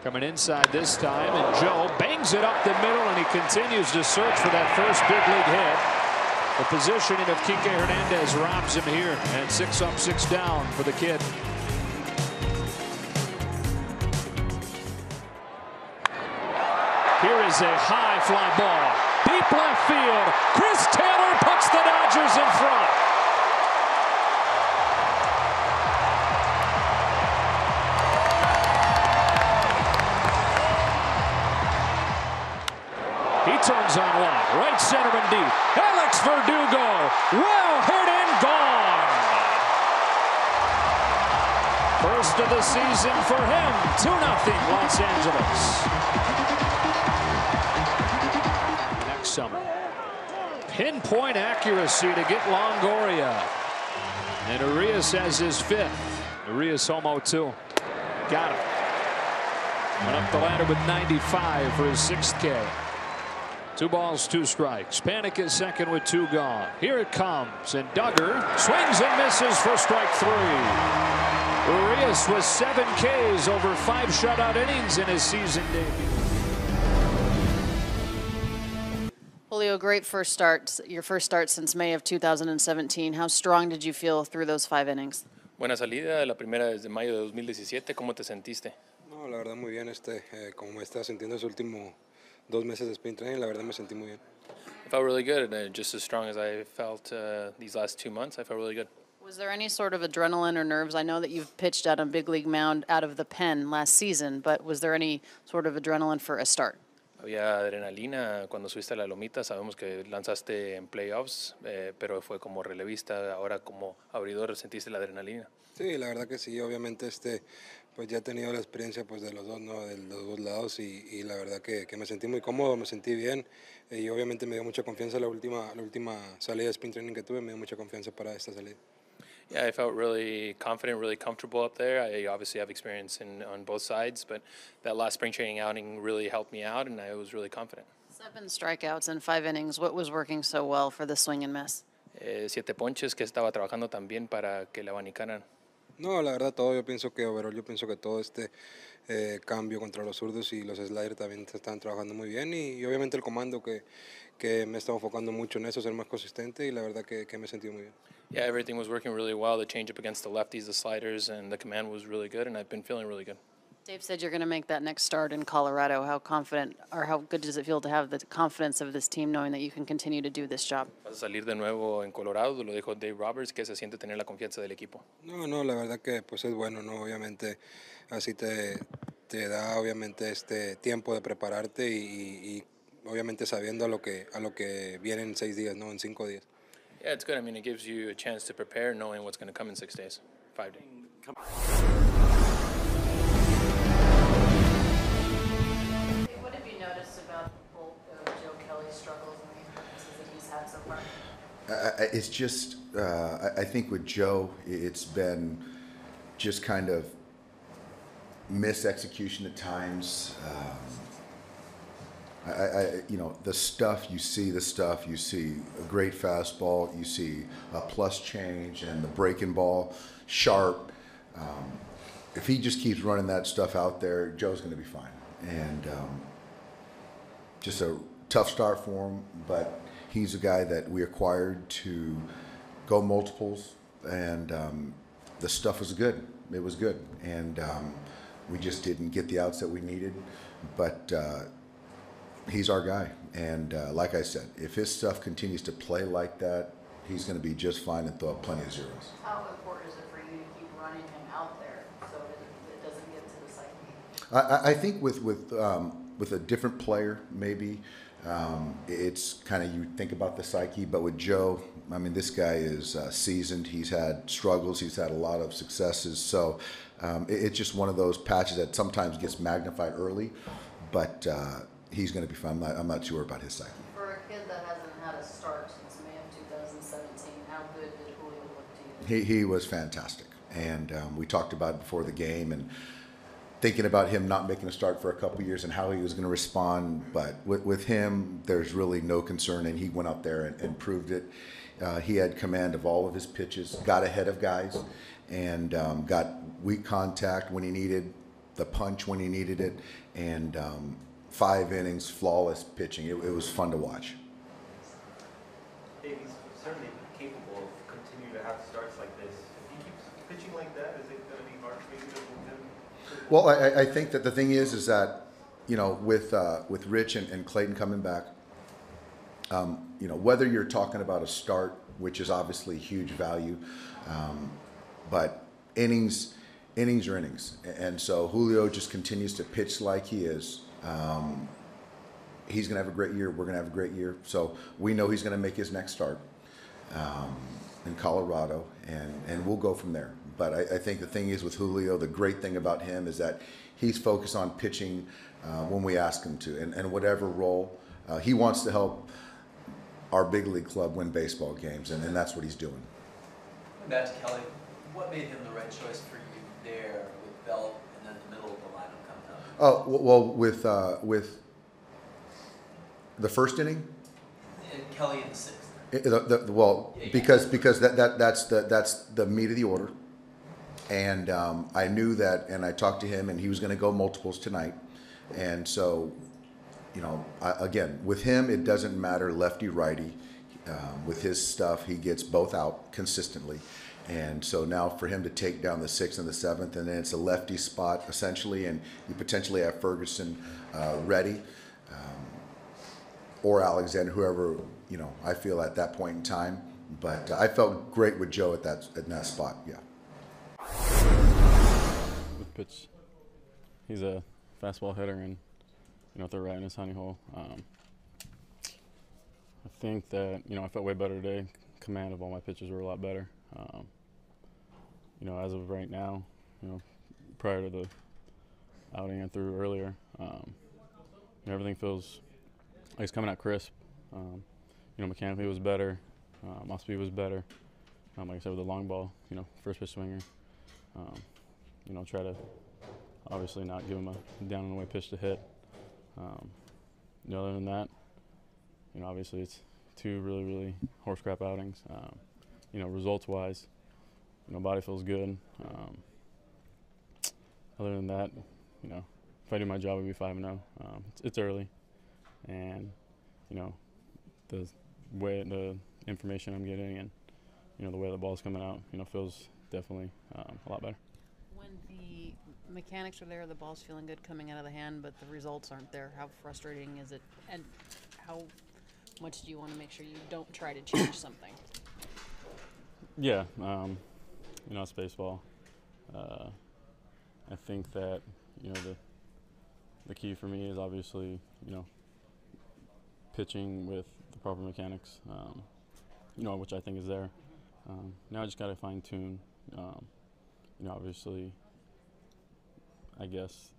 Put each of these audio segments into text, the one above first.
Coming inside this time, and Joe bangs it up the middle, and he continues to search for that first big league hit. The positioning of Kike Hernandez robs him here, and 6 up, 6 down for the kid. Here is a high fly ball, deep left field. Chris Taylor puts the Dodgers in front. He turns on one, right center and deep. Alex Verdugo, well hit and gone. First of the season for him, 2-0 Los Angeles. Next summer, pinpoint accuracy to get Longoria. And Urias has his 5th. Urias homo 2. Got him. Went up the ladder with 95 for his 6th K. 2 balls, 2 strikes. Panik is second with 2 gone. Here it comes, and Duggar swings and misses for strike 3. Urias was 7 Ks over 5 shutout innings in his season debut. Julio, great first start. Your first start since May of 2017. How strong did you feel through those 5 innings? Buena salida, la primera desde mayo de 2017. ¿Cómo te sentiste? No, la verdad muy bien. Como me estaba sintiendo ese último 2 meses de sprint training, la verdad me sentí muy bien. I felt really good, just as strong as I felt these last 2 months. I felt really good. Was there any sort of adrenaline or nerves? I know that you've pitched at a big league mound out of the pen last season, but was there any sort of adrenaline for a start? Había adrenalina cuando subiste a la lomita. Sabemos que lanzaste en playoffs, pero fue como relevista. Ahora como abridor sentiste la adrenalina. Sí, la verdad que sí. Obviamente pues ya he tenido la experiencia pues de los dos, ¿no? De los 2 lados y la verdad que me sentí muy cómodo, me sentí bien y obviamente me dio mucha confianza la última salida de sprint training que tuve, me dio mucha confianza para esta salida. Yeah, I felt really confident, really comfortable up there. I obviously have experience on both sides, but that last spring training outing really helped me out, and I was really confident. 7 strikeouts in 5 innings. What was working so well for the swing and miss? 7 ponches que estaba trabajando también para que la abanicaran. No, la verdad todo, yo pienso que todo cambio contra los zurdos y los sliders también están trabajando muy bien y obviamente el comando que me estaba enfocando mucho en eso, ser más consistente y la verdad que me he sentido muy bien. Yeah, everything was working really well. The changeup against the lefties, the sliders, and the command was really good, and I've been feeling really good. Dave said you're going to make that next start in Colorado. How confident or how good does it feel to have the confidence of this team knowing that you can continue to do this job? Vas a salir de nuevo en Colorado, lo dijo Dave Roberts, que se siente tener la confianza del equipo. No, la verdad que pues es bueno, ¿no? Obviamente así te da obviamente tiempo de prepararte y obviamente sabiendo a lo que viene en 6 días, ¿no? En 5 días. Yeah, it's good. I mean, it gives you a chance to prepare knowing what's going to come in 6 days, 5 days. What have you noticed about the bulk of Joe Kelly's struggles and the occurrences that he's had so far? It's just, I think with Joe, it's been just kind of mis-execution at times. The stuff you see, a great fastball, you see a plus change and the breaking ball, sharp. If he just keeps running that stuff out there, Joe's going to be fine. And just a tough start for him, but he's a guy that we acquired to go multiples, and the stuff was good. It was good, and we just didn't get the outs that we needed, but he's our guy, and like I said, if his stuff continues to play like that, he's going to be just fine and throw up plenty of zeros. How important is it for you to keep running him out there so it doesn't get to the psyche? I think with a different player, maybe it's kind of, you think about the psyche, but with Joe, I mean, this guy is seasoned. He's had struggles. He's had a lot of successes. So it's just one of those patches that sometimes gets magnified early, but he's going to be fine. I'm not sure about his psyche. For a kid that hasn't had a start since May of 2017, how good did Julio look to you? He was fantastic, and we talked about it before the game, and thinking about him not making a start for a couple of years and how he was going to respond. But with him, there's really no concern, and he went out there and proved it. He had command of all of his pitches, got ahead of guys, and got weak contact when he needed, the punch when he needed it, and 5 innings, flawless pitching. It was fun to watch. He's certainly capable of continuing to have starts like this. If he keeps pitching like that, is it going to be hard for you to move him? Well, I think that the thing is that, you know, with Rich and Clayton coming back, you know, whether you're talking about a start, which is obviously huge value, but innings are innings. And so Julio just continues to pitch like he is. He's going to have a great year. We're going to have a great year. So we know he's going to make his next start in Colorado, and we'll go from there. But I think the thing is with Julio, the great thing about him is that he's focused on pitching when we ask him to, and whatever role. He wants to help our big league club win baseball games, and that's what he's doing. Back to Kelly, what made him the right choice for you there with Belt and then the middle of the lineup coming up? Oh, well, with the first inning? And Kelly in the 6th. Because that's the meat of the order, and I knew that, and I talked to him, and he was going to go multiples tonight, and so, you know, again, with him it doesn't matter lefty righty. With his stuff, he gets both out consistently, and so now for him to take down the 6th and the 7th, and then it's a lefty spot essentially, and you potentially have Ferguson ready, or Alexander, whoever, you know, I feel at that point in time. But I felt great with Joe at that spot. Yeah. With pitch, he's a fastball hitter, and you know, they're right in his honey hole. I think that, you know, I felt way better today. Command of all my pitches were a lot better. You know, as of right now, you know, prior to the outing I threw earlier, you know, everything feels like it's coming out crisp. You know, mechanically it was better. My speed was better. Like I said, with the long ball, you know, first pitch swinger. You know, try to obviously not give him a down and away pitch to hit. You know, other than that, you know, obviously it's 2 really, really horse crap outings. You know, results wise, you know, body feels good. Other than that, you know, if I do my job, it'd be 5-0. It's early, and you know, the way the information I'm getting and, you know, the way the ball's coming out, you know, feels definitely a lot better. When the mechanics are there, the ball's feeling good coming out of the hand, but the results aren't there, how frustrating is it? And how much do you want to make sure you don't try to change something? Yeah, you know, it's baseball. I think that, you know, the key for me is obviously, you know, pitching with the proper mechanics, you know, which I think is there. Now I just got to fine tune, you know, obviously, I guess,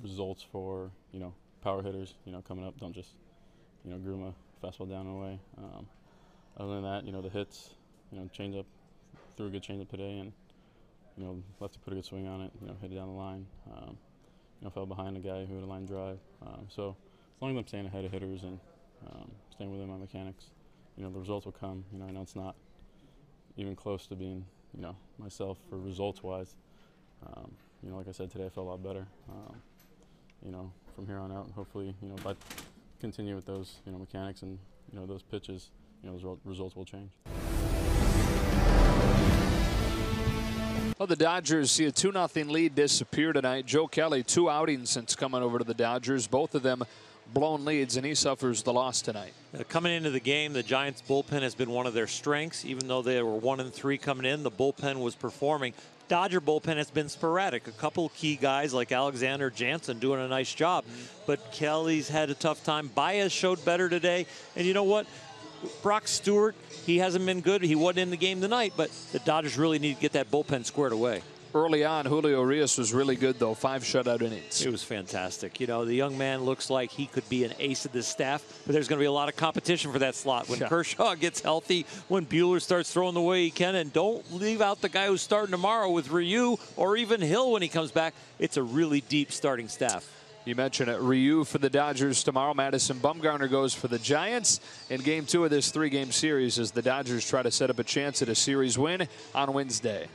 results for, you know, power hitters, you know, coming up. Don't just, you know, groom a fastball down and away. Other than that, you know, the hits, you know, change up, threw a good change up today, and, you know, lefty put a good swing on it, you know, hit it down the line. You know, fell behind a guy who had a line drive. So as long as I'm staying ahead of hitters and staying within my mechanics, you know, the results will come. You know, I know it's not even close to being, you know, myself for results-wise. You know, like I said today, I felt a lot better. You know, from here on out, hopefully, you know, if I continue with those, you know, mechanics and, you know, those pitches, you know, those results will change. Well, the Dodgers see a 2-0 lead disappear tonight. Joe Kelly, 2 outings since coming over to the Dodgers, both of them blown leads, and he suffers the loss tonight. Coming into the game, the Giants bullpen has been one of their strengths. Even though they were 1-3 coming in, the bullpen was performing. Dodger bullpen has been sporadic. A couple key guys like Alexander Jansen doing a nice job, but Kelly's had a tough time. Baez showed better today, and you know what? Brock Stewart, he hasn't been good. He wasn't in the game tonight, but the Dodgers really need to get that bullpen squared away. Early on, Julio Urias was really good, though. 5 shutout innings. It was fantastic. You know, the young man looks like he could be an ace of this staff, but there's going to be a lot of competition for that slot. When Kershaw gets healthy, when Buehler starts throwing the way he can, and don't leave out the guy who's starting tomorrow with Ryu or even Hill when he comes back. It's a really deep starting staff. You mentioned it. Ryu for the Dodgers tomorrow. Madison Bumgarner goes for the Giants in Game 2 of this 3-game series as the Dodgers try to set up a chance at a series win on Wednesday.